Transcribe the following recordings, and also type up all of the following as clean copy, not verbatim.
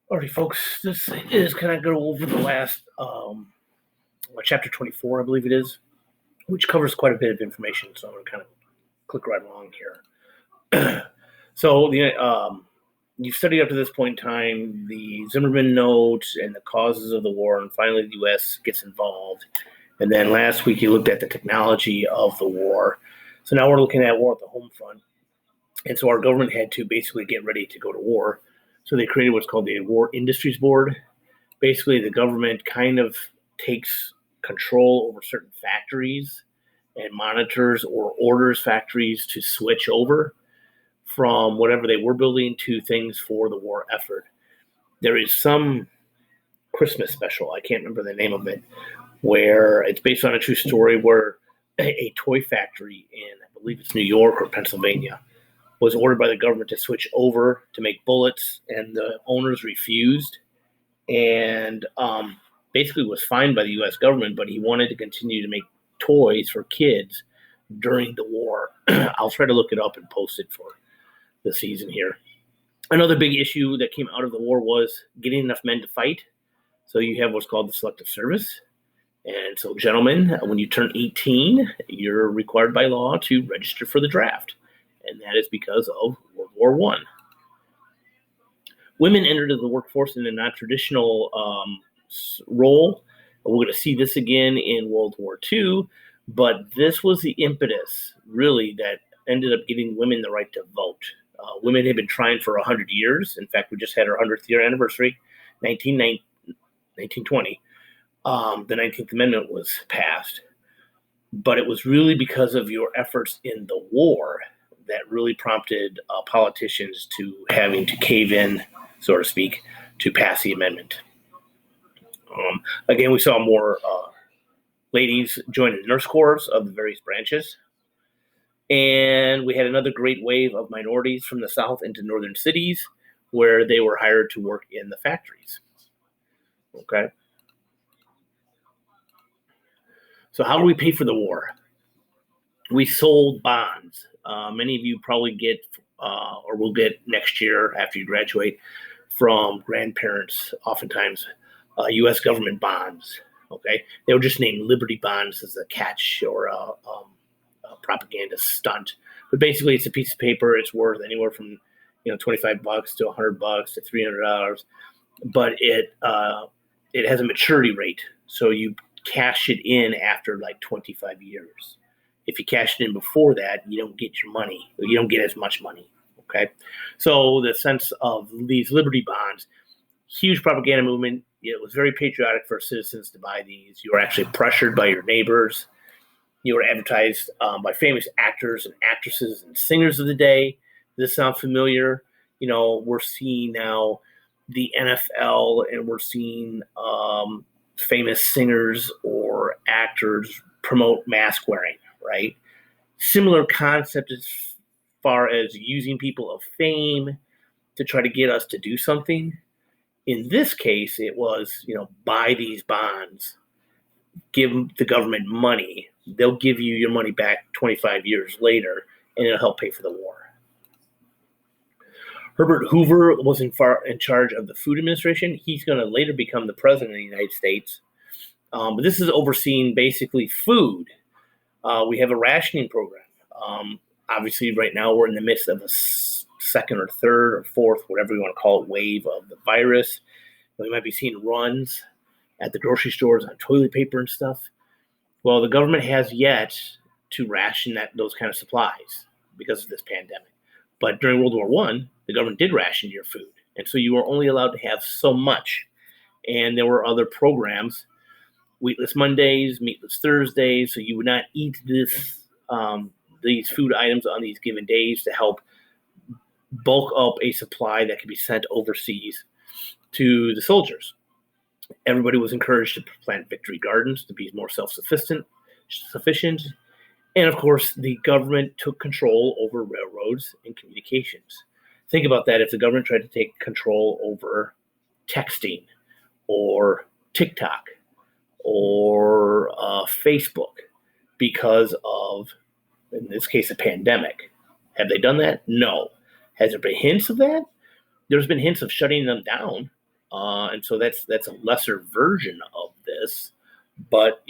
Alrighty, folks, this is kind of go over the last chapter 24, I believe it is, which covers quite a bit of information. So I'm going to kind of click right along here. So you've studied up to this point in time the Zimmerman note and the causes of the war, and finally the U.S. gets involved. And then last week you looked at the technology of the war. So now we're looking at war at the home front. And so our government had to basically get ready to go to war. So they created what's called the War Industries Board. Basically, the government kind of takes control over certain factories and monitors or orders factories to switch over from whatever they were building to things for the war effort. There is some Christmas special, I can't remember the name of it, where it's based on a true story where a toy factory in, I believe it's New York or Pennsylvania, was ordered by the government to switch over to make bullets, and the owners refused, and basically was fined by the U.S. government, but he wanted to continue to make toys for kids during the war. I'll try to look it up and post it for the season here. Another big issue that came out of the war was getting enough men to fight. So you have what's called the selective service. And so, gentlemen, when you turn 18, you're required by law to register for the draft. And that is because of World War I. Women entered the workforce in a non-traditional role. We're going to see this again in World War II, but this was the impetus, really, that ended up giving women the right to vote. Women had been trying for 100 years. In fact, we just had our 100th year anniversary, 1920. The 19th Amendment was passed. But it was really because of your efforts in the war that really prompted politicians to having to cave in, so to speak, to pass the amendment. Again, we saw more ladies join the nurse corps of the various branches. And we had another great wave of minorities from the South into northern cities where they were hired to work in the factories. Okay. So how do we pay for the war? We sold bonds. Many of you probably get or will get next year after you graduate from grandparents, oftentimes U.S. government bonds. Okay, they were just named Liberty bonds as a catch or a propaganda stunt. But basically, it's a piece of paper. It's worth anywhere from $25 to $100 to $300. But it has a maturity rate, so you cash it in after like 25 years. If you cash it in before that, you don't get your money. You don't get as much money. Okay, so the sense of these Liberty bonds, huge propaganda movement. It was very patriotic for citizens to buy these. You were actually pressured by your neighbors. You were advertised by famous actors and actresses and singers of the day. Does this sound familiar? We're seeing now the NFL, and we're seeing famous singers or actors promote mask wearing, right? Similar concept as far as using people of fame to try to get us to do something. In this case, it was, buy these bonds, give the government money. They'll give you your money back 25 years later, and it'll help pay for the war. Herbert Hoover was in charge of the Food Administration. He's going to later become the president of the United States. But this is overseeing basically food. We have a rationing program. Obviously, right now we're in the midst of a second or third or fourth, whatever you want to call it, wave of the virus. We might be seeing runs at the grocery stores on toilet paper and stuff. Well, the government has yet to ration those kind of supplies because of this pandemic. But during World War I, the government did ration your food. And so you were only allowed to have so much. And there were other programs, Wheatless Mondays, Meatless Thursdays. So you would not eat these food items on these given days to help bulk up a supply that could be sent overseas to the soldiers. Everybody was encouraged to plant victory gardens to be more self-sufficient. And of course, the government took control over railroads and communications. Think about that. If the government tried to take control over texting or TikTok or Facebook because of, in this case, a pandemic. Have they done that? No. Has there been hints of that? There's been hints of shutting them down. And so that's a lesser version of this. But,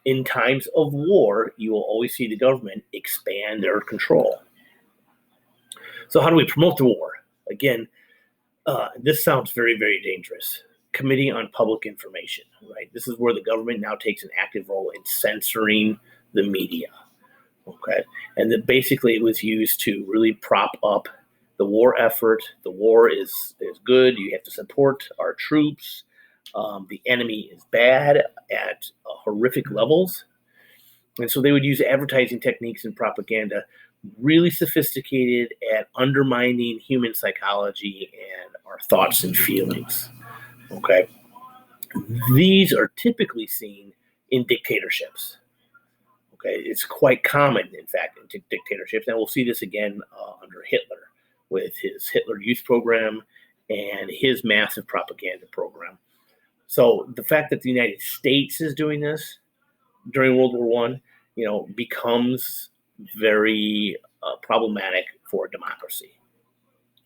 in times of war, you will always see the government expand their control. So how do we promote the war? Again, this sounds very, very dangerous. Committee on Public Information, right? This is where the government now takes an active role in censoring the media, okay? And that basically it was used to really prop up the war effort. The war is good. You have to support our troops. The enemy is bad at horrific levels. And so they would use advertising techniques and propaganda, really sophisticated at undermining human psychology and our thoughts and feelings. Okay. These are typically seen in dictatorships. Okay. It's quite common, in fact, in dictatorships. And we'll see this again under Hitler with his Hitler Youth Program and his massive propaganda program. So the fact that the United States is doing this during World War I, becomes very problematic for democracy.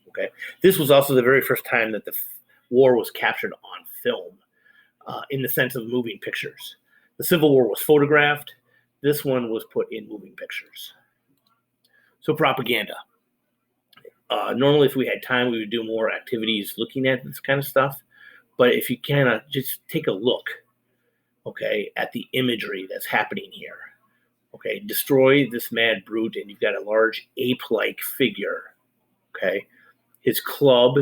Okay, this was also the very first time that the war was captured on film, in the sense of moving pictures. The Civil War was photographed. This one was put in moving pictures. So propaganda. Normally, if we had time, we would do more activities looking at this kind of stuff. But if you can, just take a look, okay, at the imagery that's happening here. Okay, destroy this mad brute, and you've got a large ape-like figure. Okay, his club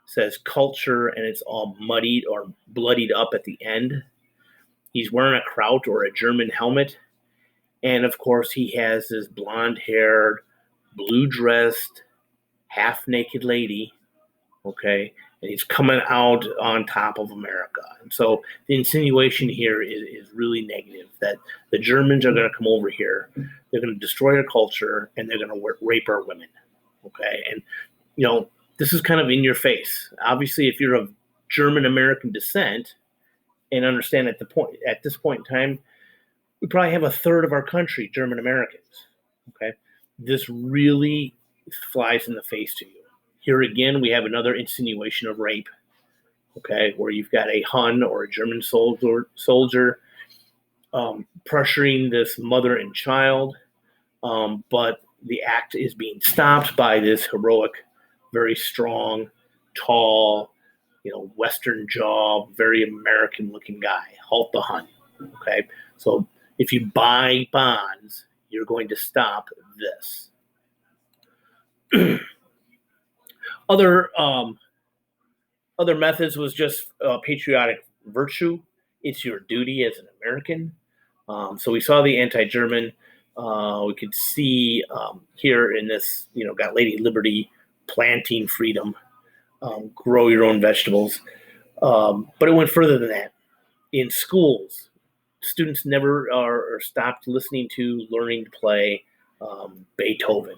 says culture, and it's all muddied or bloodied up at the end. He's wearing a Kraut or a German helmet, and of course, he has this blonde-haired, blue-dressed, half-naked lady. Okay, and he's coming out on top of America. And so the insinuation here is really negative, that the Germans are going to come over here, they're going to destroy our culture, and they're going to rape our women. Okay, and this is kind of in your face. Obviously, if you're of German American descent and understand at this point in time, we probably have a third of our country German Americans. Okay, this really flies in the face to you. Here again, we have another insinuation of rape, okay, where you've got a Hun or a German soldier pressuring this mother and child, but the act is being stopped by this heroic, very strong, tall, Western jaw, very American-looking guy, Halt the Hun, okay? So if you buy bonds, you're going to stop this. Other methods was just patriotic virtue. It's your duty as an American. So we saw the anti-German. We could see here in this, got Lady Liberty planting freedom, grow your own vegetables. But it went further than that. In schools, students never are stopped listening to, learning to play Beethoven.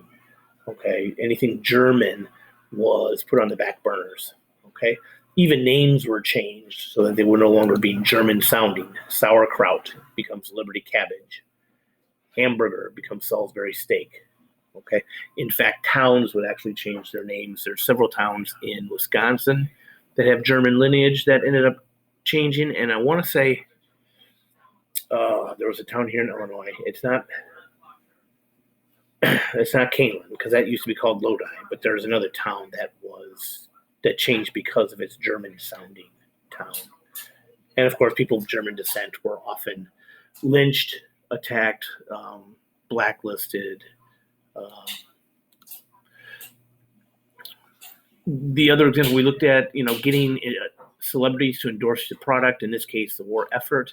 Okay, anything German was put on the back burners. Okay, even names were changed so that they were no longer being German sounding. Sauerkraut becomes Liberty cabbage. Hamburger becomes Salisbury steak. Okay, in fact, towns would actually change their names. There's several towns in Wisconsin that have German lineage that ended up changing, and I want to say there was a town here in Illinois. It's not Canelan, because that used to be called Lodi, but there's another town that changed because of its German sounding town. And of course, people of German descent were often lynched, attacked, blacklisted. The other example we looked at, getting celebrities to endorse the product, in this case, the war effort.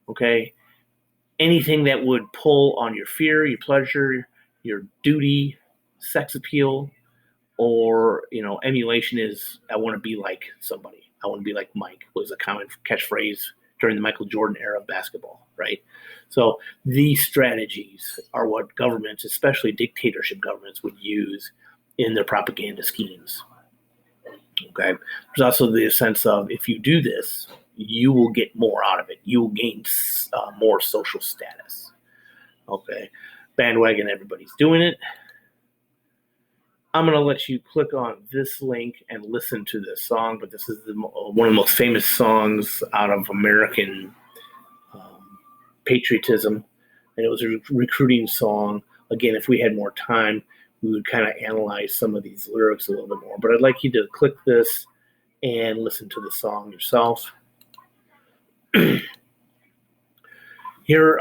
Okay. Anything that would pull on your fear, your pleasure, your duty, sex appeal, or, emulation is, I want to be like somebody. I want to be like Mike was a common catchphrase during the Michael Jordan era of basketball, right? So these strategies are what governments, especially dictatorship governments, would use in their propaganda schemes. Okay. There's also the sense of, if you do this, you will get more out of it. You will gain more social status. Okay. Bandwagon, everybody's doing it. I'm going to let you click on this link and listen to this song, but this is one of the most famous songs out of American patriotism, and it was a recruiting song. Again, if we had more time, we would kind of analyze some of these lyrics a little bit more, but I'd like you to click this and listen to the song yourself. Here,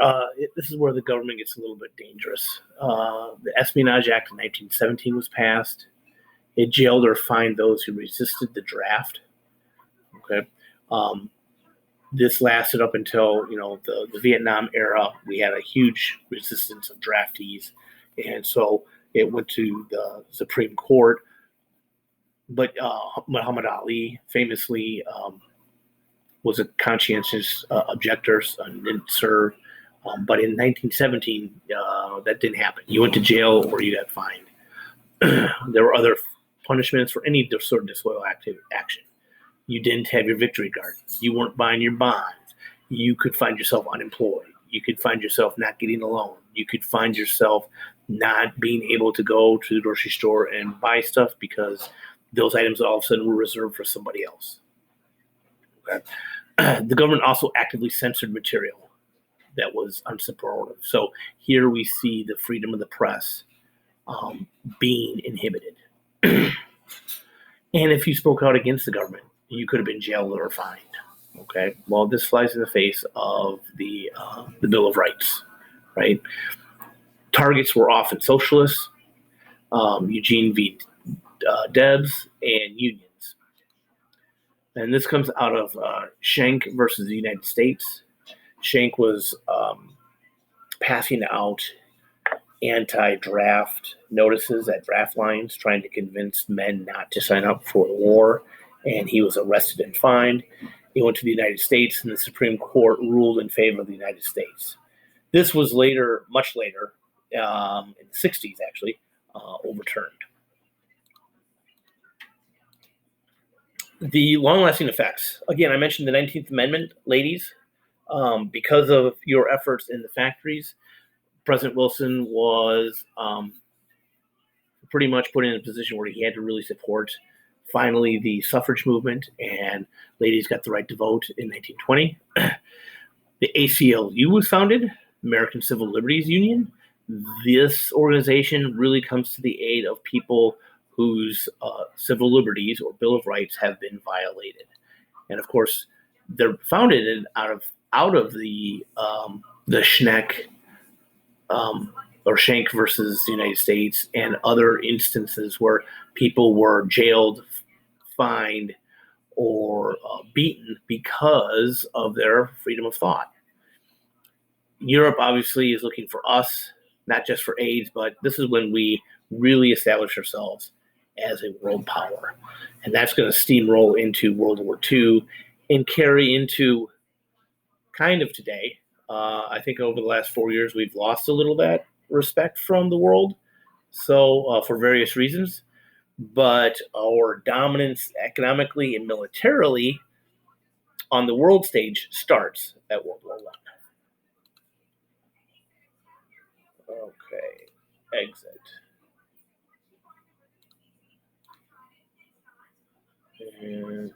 this is where the government gets a little bit dangerous. The Espionage Act of 1917 was passed. It jailed or fined those who resisted the draft. Okay, this lasted up until the Vietnam era. We had a huge resistance of draftees, and so it went to the Supreme Court. But Muhammad Ali famously was a conscientious objector and didn't serve. But in 1917, that didn't happen. You went to jail or you got fined. There were other punishments for any sort of disloyal action. You didn't have your victory gardens. You weren't buying your bonds. You could find yourself unemployed. You could find yourself not getting a loan. You could find yourself not being able to go to the grocery store and buy stuff because those items all of a sudden were reserved for somebody else. Okay. The government also actively censored material that was unsupportive. So here we see the freedom of the press being inhibited. And if you spoke out against the government, you could have been jailed or fined. Okay. Well, this flies in the face of the Bill of Rights, right? Targets were often socialists, Eugene V. Debs, and unions. And this comes out of Schenck versus the United States. Schenck was passing out anti-draft notices at draft lines, trying to convince men not to sign up for the war, and he was arrested and fined. He went to the United States, and the Supreme Court ruled in favor of the United States. This was later, much later, in the 60s actually, overturned. The long-lasting effects. Again, I mentioned the 19th Amendment, ladies. Because of your efforts in the factories, President Wilson was pretty much put in a position where he had to really support finally the suffrage movement, and ladies got the right to vote in 1920. The ACLU was founded, American Civil Liberties Union. This organization really comes to the aid of people whose civil liberties or Bill of Rights have been violated. And of course, they're founded out of the Schneck or Schenck versus the United States and other instances where people were jailed, fined, or beaten because of their freedom of thought. Europe obviously is looking for us, not just for AIDS, but this is when we really establish ourselves as a world power. And that's going to steamroll into World War II and carry into kind of today. I think over the last 4 years, we've lost a little that respect from the world. So for various reasons, but our dominance economically and militarily on the world stage starts at World War I. Okay, exit. And